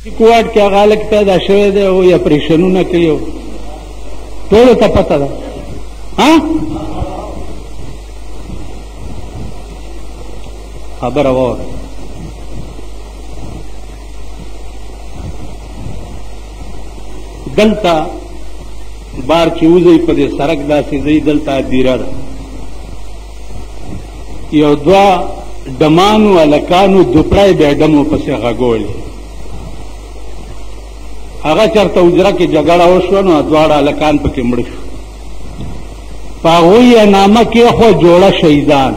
کوټ کې هغه هلک پیدا شوی دی او یا اپریشنونه کوي ټولو ته پته ده خبره واوره دلته بار چې وځئ په دې سړک داسې ځئ دلته دیره ده یو دوه ډمانو هلکانو دوپړی بیا ډمو پسې غږولې هغه چېرته حجره کې جګړه وشوه نو دواړه هلکان پکې مړه شو په هغوی یې نامه کېښوه جوړه شهیدان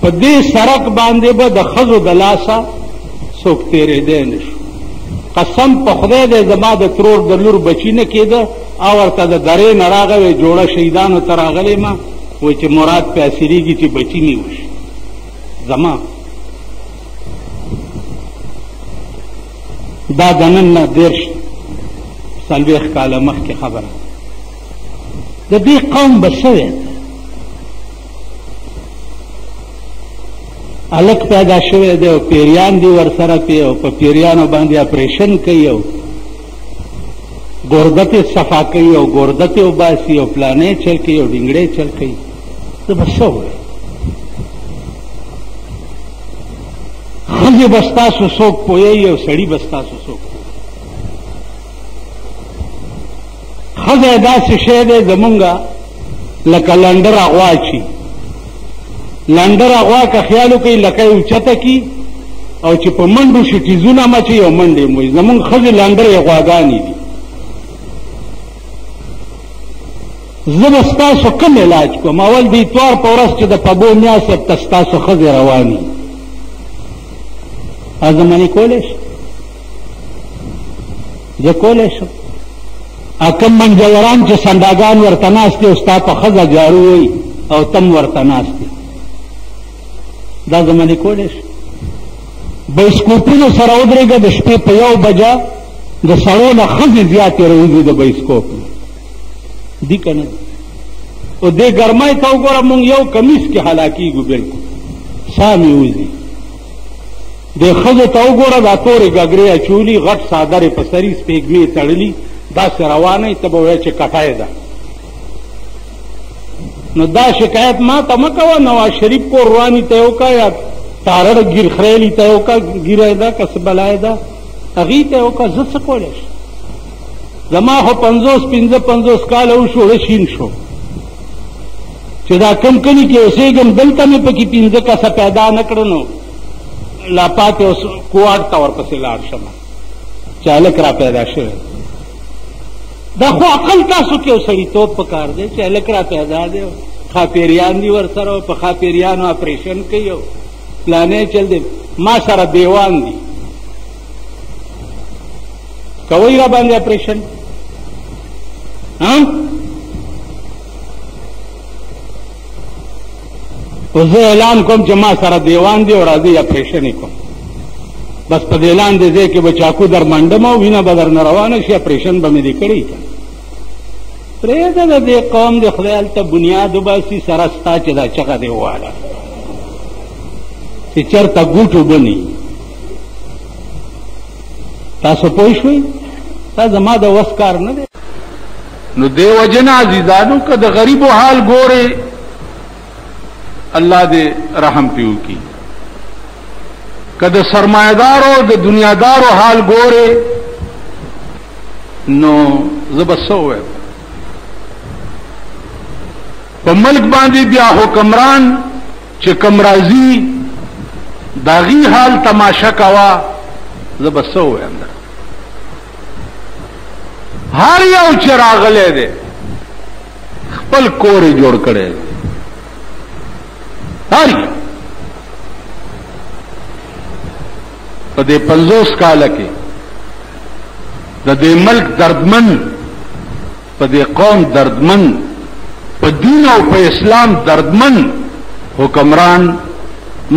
په دې سړک باندې به د ښځو د لاسه څوک تېرېدی نه شو قسم په خدای دی زما د ترور د لور بچي نه کېده او ورته د درې نه راغی جوړه شهیدانو ته راغلی ما وایي چې مراد پې اسیرېږي چې بچي مې وشي زما دا د نن نه 40 کاله مخکې خبره د دې قوم به څه وی هلک پیدا شوی دی او پیریان دي ورسره پې او په پیریانو باندې اپریشن کوي او ګردت یې صفا کوي او ګردت یې وباسي او پلانې چل کوي او ډنګړې چل کوي زه به څه ووایم ښځې به ستاسو څوک پوهیږي او سړي به ستاسو څوک ښځی داسې شی دی زمونږه لکه لنډر اغوا چي لنډر اغوا که خیال وکړي لکه یې اوچته کي او چې په منډو شي ټیزونه مچوي او منډې موي زمونږ ښځې لنډرې غواګانې دي زه به ستاسو کوم علاج کوم اول د اتوار په ورځ چې د پبو میا صاحب ته ستاسو ښځې رواني زمانې کولی شم زه کولی شم کم منجوران چې سنداګان ورته ناست دي او ستا په ښځه جارو وایي او تم ورته ناست دي دا زمانې کولی شم بایسکوپونو سره ودرېږه د شپې په 1 بجه د سړو نه ښځې زیاتې راوځي د بایسکوپ نه دي که نه او دې ګرمۍ ته وګوره مونږ یو کمیس کې هلاکېږو بلکل ساه مې وځي دې ښځو ته وګوره دا تورې ګګرې اچولي غټ څادرې په سري سپېږمې تړلي داسې روانه ته به وایه چې کټی ده نو دا شکایت ما ته مه کوه نواز شریف کور رواني ته یې وکړه یا تارړ ګیر خریلي ته یې وکړه ګیره ده که څه بلای ده هغې ته یې وکړه زه څه کولی شم زما خو 50 کاله وشو شین شو چې دا کم کلي کې اوسېږم دلته مې پکې 15 کسه پیدا نه کړه نو لا پاتې اوس کوواټ ته ورپسې لاړ شم چې هلک را پیدا شوی دا خو عقل تاسو کې یو سړیتوب پکار دی چې هلک را پیدا دی خاپیریان دي ورسره او په خاپیریانو اپریشن کوي او پلانې چل دی ما سره دیوان دي کوئ را باندې اپریشن او زه اعلان کوم چې ما سره دیوان دی او راځئ اپریشن یې کوم بس په دې لاندې ځای کې به چاکو در منډم او وینه به درنه روانه شي اپریشن به مې دې کړی که پرېږده د دې قوم د خدای هلته بنیاد وباسي سره ستا چې دا چغه دې وواله چې چېرته ګوټ اوبه نه وي تاسو پوه شوئ دا زما د وس کار نه دی نو دې وجه نه عزیزانو که د غریبو حال ګورې الله دې رحم پې وکړي که د سرمایهدارو د دنیادارو حال ګورې نو زه به څه ووایم په ملک باندې بیا حکمران چې کم راځي د هغې حال تماشه کوه زه به څه ووایم هر یو چې راغلی دی خپل کور یې جوړ کړی دی هر یو په دې 50 کاله کې د دې ملک دردمن په دې قوم دردمن په دین او په اسلام دردمن حکمران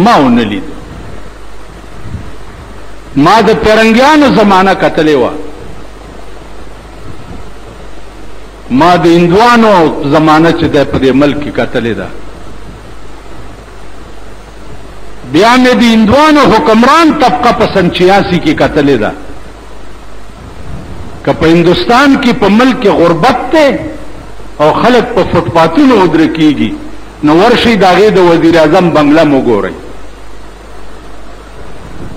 ما ونه لید ما د پیرنګیانو زمانہ کتلې وه ما د هندوانو زمانہ چې ده په دې ملک کې کتلې ده بیا مې د هندوانو حکمران طبقه په سن 86 کې کتلې ده که په هندوستان کې په ملک کې غربت ته او خلک په فوټپاتونو ودرکیږي نو ورشي داغه د وزیر اعظم بنگله مو ګورئ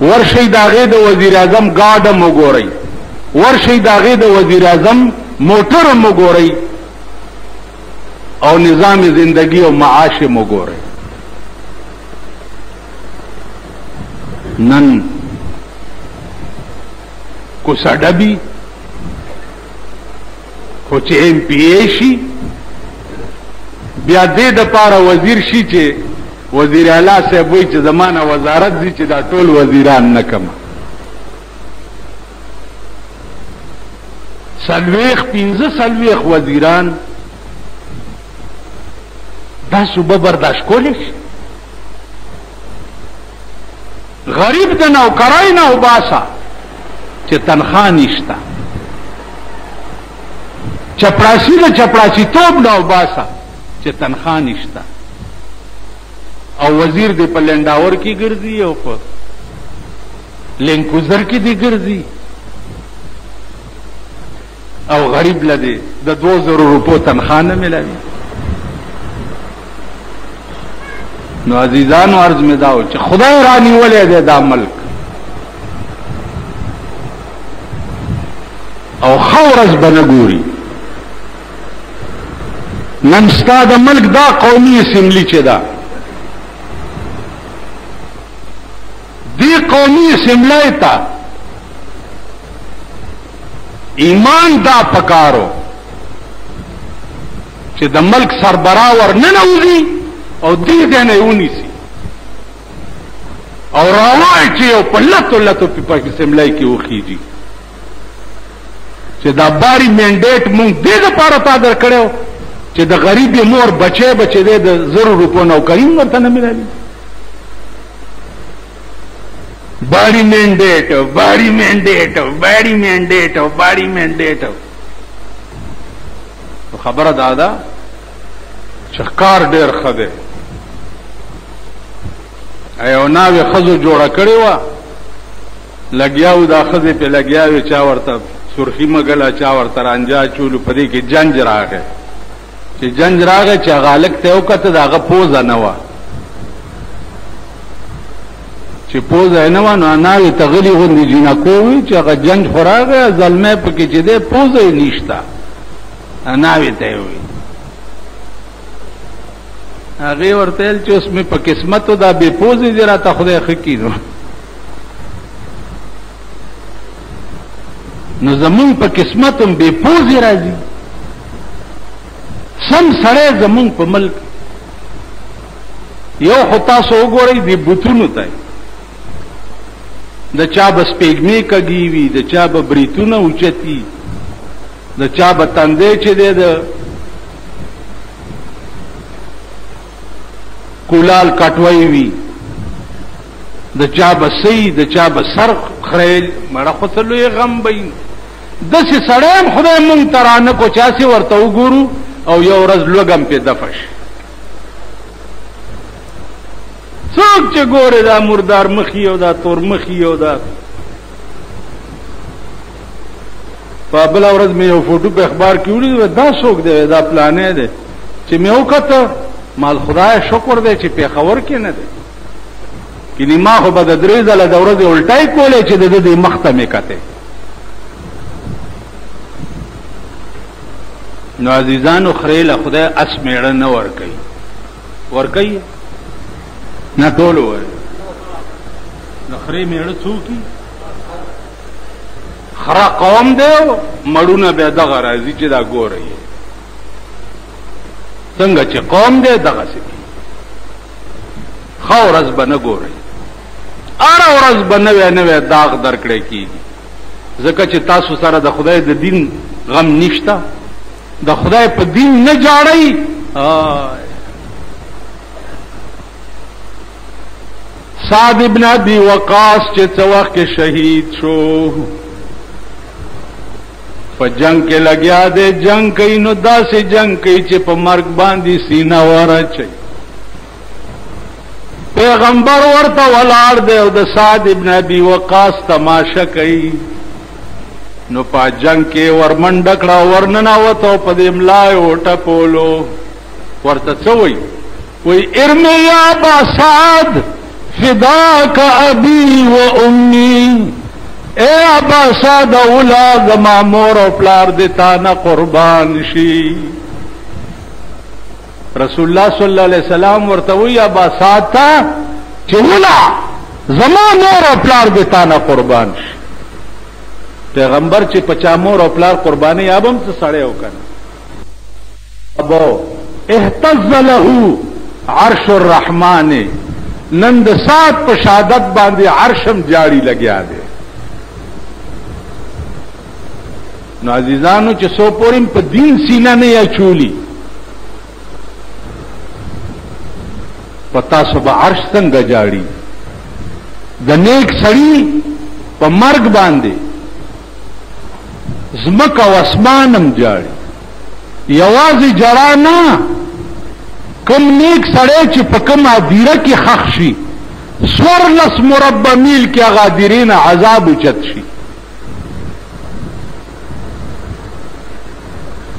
ورشي داغه د وزیر اعظم گاډه مو ګورئ ورشي داغه د وزیر اعظم موټر مو ګورئ او نظام زندگی او معاش مو ګورئ نن کو سړبي خو چې ایم پی ای شي بیا دې د پاره وزیر شي چې وزیر اعلی صاحب وایي چې زمانه وزارت دي چې دا ټول وزیران نه کما سلويخ 15 وزیران دا صوبه برداشت کولی شي غریب د نوکرای نه وباسا چې تنخواه نشته چپړاسی د چپړاسی توپ نه وباسا چې تنخواه نشته او وزیر دې په لنډاور کې ګرځي او په لینکوزر کې دې ګرځي او غریب لدی د 2000 روپو تنخواه نه ملوي نو عزیزانو عرض می داو چې خدای رانی ولې دې دا ملک او خورز بنګوري نن ستا د ملک دا قومي اسمبلی چې دا دی قومي اسمبلی ته ایمان دا پکارو چې د ملک سربراه ورننوځي او دې دې نه ونیسي او راوای چې یو په لتو په اسمبلی کې وخیږي چې دا باری منډیټ مونږ دې لپاره تا درکړو چې د غریب مور بچي دې د 0 روپو نوکری ورته نه ملایي باری منډیټ خبره دادا چکار ډیر خده ایو ناوی خزو جوړه کړی و لګیاو دا خزه په لګیاوي چا ورته سرخی مګلا چا ورته رانجا چولو پدې کې جنج راغی چې جنج راغی چې غالک ته وکړه داغه پوزه نه و چې پوزه نه و نو ناوی تغلی غوندي جنا کوي چې هغه جنج خوراغه ظلمه پکې چې دې پوزه نشتا ناوی ته وي هغه ورته چې اوس مې په قسمت دا بے پوزي جرا ته خدای خکینو نو زمون په قسمتم بے پوزي راځي سم سره زمون په ملک یو خطا سو وګورئ دی بوتونو ته د چا بس پیګمی کږي وي د چا به بریتونه اوچتي د چا به تندې چې د کولال کټوي وي د چا بسې د چا بسر خریل مړه خپلوي غم بین دسه سړیم خدای مونږ ترانه کو چاسي ورته وګورو او یو ورځ لوګم په دفش څوک چې ګوره دا مردار مخي او دا تور مخي او دا په بل ورځ مې یو فوټو په اخبار کې وړي دا څوک دی دا پلانې دی چې مې وکړه مال خدای شکر دی چې په خبر کې نه دی کینی ما خو به د درې ځله د ورځې الټای کولې چې د دې مخته مې کته نو عزیزانو خریله خدای اس میړه نه ور کوي نه ټول ور نو خری میړه څوکي خرا قوم دی مړونه به دغه راځي چې دا ګوري څنګه چې قوم دی دغه سي خو ورځ به نه ګوري اره ورځ به نوې داغ درکړې کیږي ځکه چې تاسو سره د خدای د دین غم نشتا د خدای په دین نه جاړی سعد ابن ابي وقاص چې څو وخت شهید شو په جنگ کې لګیا دی جنگ کوي نو داسې جنگ کوي چې په مرګ باندې سینه واره چي پیغمبر ورته ولاړ دی او د سعد ابن ابي وقاص تماشه کوي. نو په جنگ کې ورمنډ کړه ورننوته په دې ملای وټپولو. ورته څه وایي؟ وی ارمی یا ابا سعد فداک ابی و امی، اے ابا سعد اولاد ما مور او پلار دیتا نه قربان شي. رسول الله صلی الله علیه وسلم ورته وی ابا سعد تا چې ولا زما مور او پلار دیتا نه قربان شي. پیغمبر چې پچا مور او پلار قرباني یابم څه سړی وکنه. ابو اهتز له عرش الرحمن، نن د سات په شهادت باندې عرشم جاړي لګیا دی. نو عزیزانو چې سو پورم په دین سینه نه یا چولی پتا سو به عرش څنګه جاړي. د نیک سړی په مرګ باندې زمکه او اسمانم جاړي. یوازې جړا نه، کم نیک سړی چې په کم عدیره کې خښ شي 14 مربع میل کې هغه عدیرې نه عذاب اوچت شي.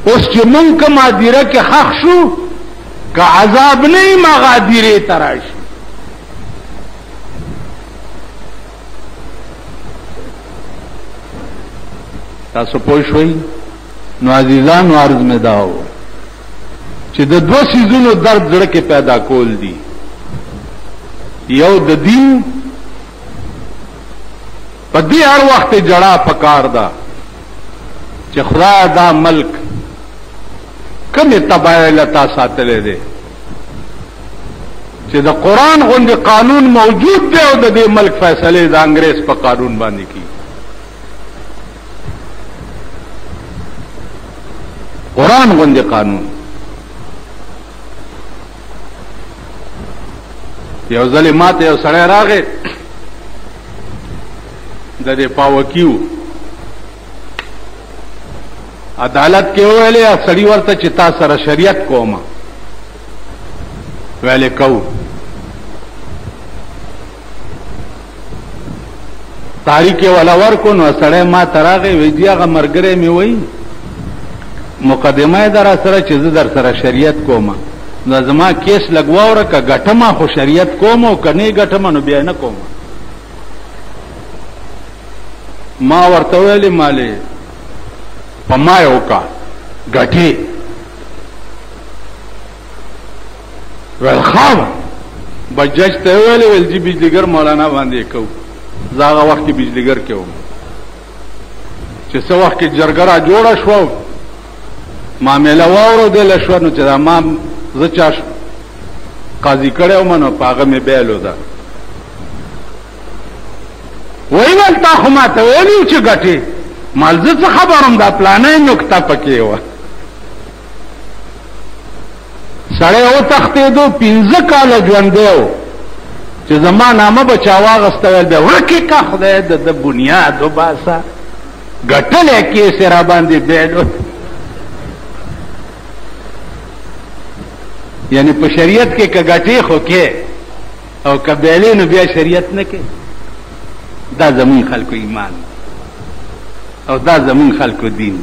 اوس چې مونږ کم عدیره کې خښ شو که عذاب نه یم هغه عدیرې ته راشي. تاسو پوه شوئ؟ نو عزیزانو عرض مې دا و چې د دو سیزونو درد زړه کې پیدا کول دي. یو د دین په دې هر وخت جړه پکار ده چې خدای دا ملک کومه تباہی لتا ساتلې ده، چې د قرآن غوندې قانون موجود دی او د دې ملک فیصله د انګريز په قانون باندې کی. قرآن غوندې قانون. یو ځل ماته یو سړی راغی د دې پاوکیو عدالت کې ویلې سړی ورته چې تا سره شریعت کومه ویلې کو. تاریخ ولا ورکو نو سړی ما تراغه ویږي هغه مرګره می وای مقدمه در سره چې زه در سره شریعت کومه نو زما کیس لګواوره کا غټما خو شریعت کوم او کني غټما نو بیا نه کوم. ما ورته ویلې مالې پما یو کا غټي ول خام بجج ته ویلې ول جی بجلیګر مولانا باندې کو. زاغه وخت کې بجلیګر کې و چې څو وخت کې جرګرا جوړه شو معاملې واورو دل شو نو چې ما زچاش قاضي کړو منو پاغه مې بیلو دا وای ول تا خو ما ته ویلو چې غټي مال زه خبرم دا پلانې نقطه پکې و. سړی او تختې دو 15 کال ژوند دیو چې زما نامه بچاوا غستول به ورکه کا خدای د بنیاد وباسا غټلې کې سره باندې بیلو. یعنی په شریعت کې کګټي خو کې او کبیلې نو بیا شریعت نه کې. دا زمون خلکو ایمان او دا زمون خلکو دین.